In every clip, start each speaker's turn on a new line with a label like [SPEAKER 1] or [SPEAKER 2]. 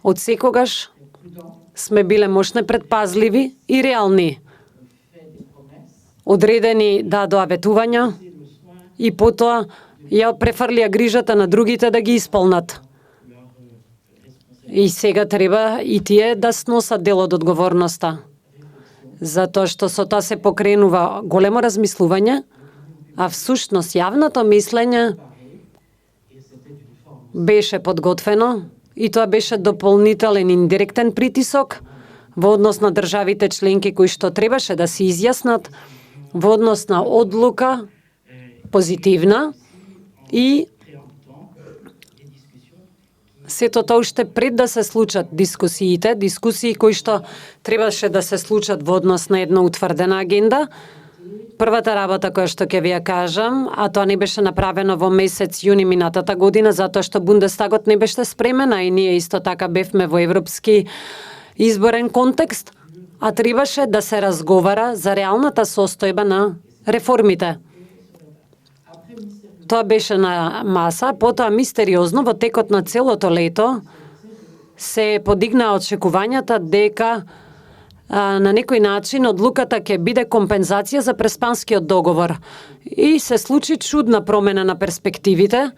[SPEAKER 1] Од секогаш сме биле мощне предпазливи и реални. Одредени дадоа ветувања и потоа ја префрлија грижата на другите да ги исполнат. И сега треба и тие да сносат дел од одговорноста. Затоа што со тоа се покренува големо размислување, а всушност јавното мислење беше подготвено и тоа беше дополнителен индиректен притисок во однос на државите членки кои што требаше да се изјаснат во однос на одлука позитивна и сето тоа уште пред да се случат дискусии кои што требаше да се случат во однос на една утврдена агенда. Првата работа која што ќе ви ја кажам, а тоа не беше направено во месец јуни минатата година, затоа што Бундестагот не беше спремен, а и ние исто така бевме во европски изборен контекст, а требаше да се разговара за реалната состојба на реформите. Тоа беше на маса, потоа мистериозно во текот на целото лето се подигнаа очекувањата дека на некој начин одлуката ќе биде компензација за преспанскиот договор. И се случи чудна промена на перспективите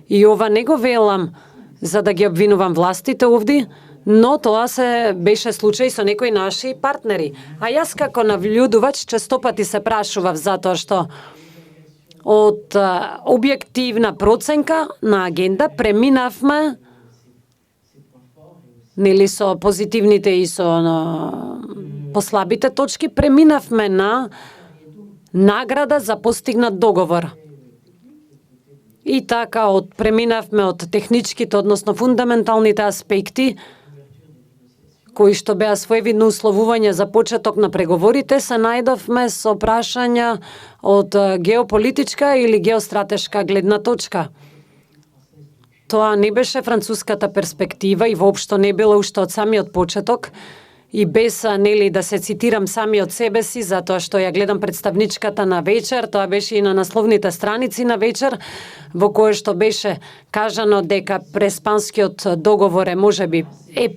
[SPEAKER 1] и ова не го велам за да ги обвинувам властите овде, но тоа се беше случај со некои наши партнери. А јас како нављудувач честопати се прашував затоа што од објективна проценка на агенда преминавме нели со позитивните и со послабите точки, преминавме на награда за постигнат договор. И така преминавме од техничките, односно фундаменталните аспекти, кои што беа своевидно условување за почеток на преговорите, се најдовме со прашања од геополитичка или геостратешка гледна точка. Тоа не беше француската перспектива и воопшто не било уште од самиот почеток, и без нели да се цитирам самиот себе си, затоа што ја гледам представничката на вечер, тоа беше и на насловните страници на вечер, во кое што беше кажано дека преспанскиот договор можеби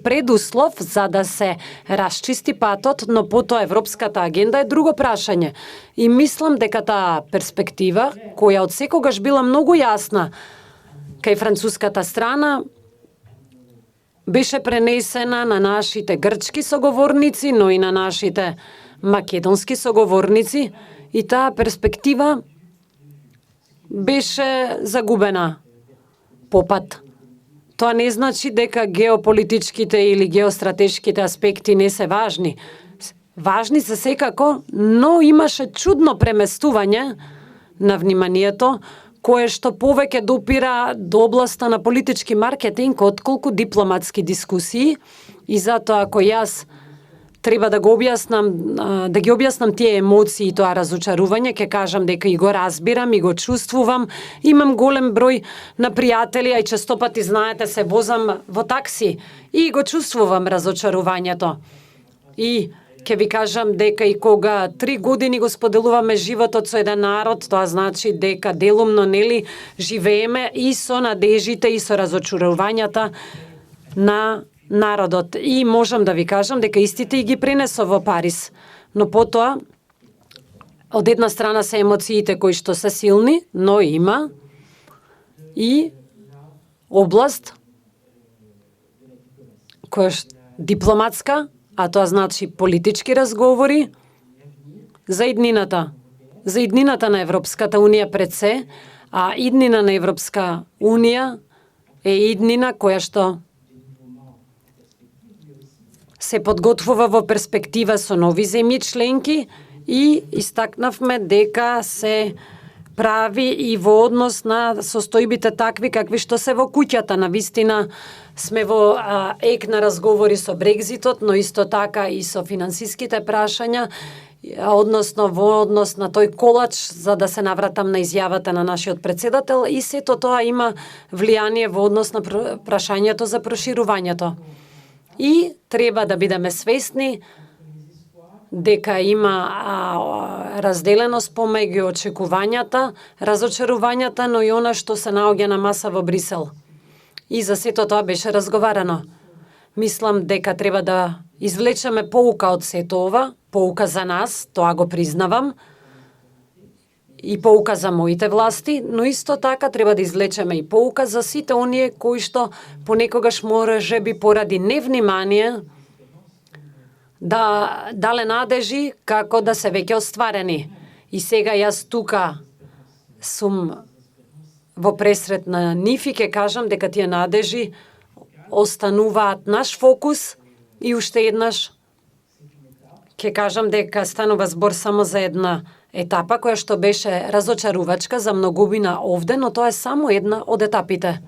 [SPEAKER 1] предуслов за да се расчисти патот, но потоа европската агенда е друго прашање. И мислам дека таа перспектива, која од секогаш била многу јасна кај француската страна, беше пренесена на нашите грчки соговорници, но и на нашите македонски соговорници, и таа перспектива беше загубена по пат. Тоа не значи дека геополитичките или геостратешките аспекти не се важни. Важни се секако, но имаше чудно преместување на вниманието, кое што повеќе допира до областа на политички маркетинг отколку дипломатски дискусии, и затоа ако јас треба да го објаснам, да ги објаснам тие емоции и тоа разочарување, ќе кажам дека и го разбирам и го чувствувам. Имам голем број на пријатели, а и честопати знаете се возам во такси и го чувствувам разочарувањето. И ќе ви кажам дека и кога 3 години го споделуваме животот со еден народ, тоа значи дека делумно нели живееме и со надежите и со разочарувањата на народот. И можам да ви кажам дека истите и ги пренесов во Париз. Но потоа, од една страна се емоциите кои што се силни, но има и област која дипломатска, а тоа значи политички разговори за иднината. За иднината на Европската Унија пред се, а иднина на Европска Унија е иднина која што се подготвува во перспектива со нови земји членки, и истакнавме дека се прави и во однос на состојбите такви какви што се во куќата. Навистина сме во ек на разговори со Брекзитот, но исто така и со финансиските прашања, односно во однос на тој колач, за да се навратам на изјавата на нашиот председател, и сето тоа има влијание во однос на прашањето за проширувањето. И треба да бидеме свесни дека има разделеност помеѓу очекувањата, разочарувањата, но и она што се наоѓа на маса во Брисел. И за сето тоа беше разговарано. Мислам дека треба да извлечеме поука од сето ова, поука за нас, тоа го признавам, и поука за моите власти, но исто така треба да извлечеме и поука за сите оние кои што понекогаш може би поради невнимание да дале надежи како да се веќе остварени. И сега јас тука сум во пресрет на нив и ќе кажам дека тие надежи остануваат наш фокус и уште еднаш ќе кажам дека станува збор само за една етапа која што беше разочарувачка за многубина овде, но тоа е само една од етапите.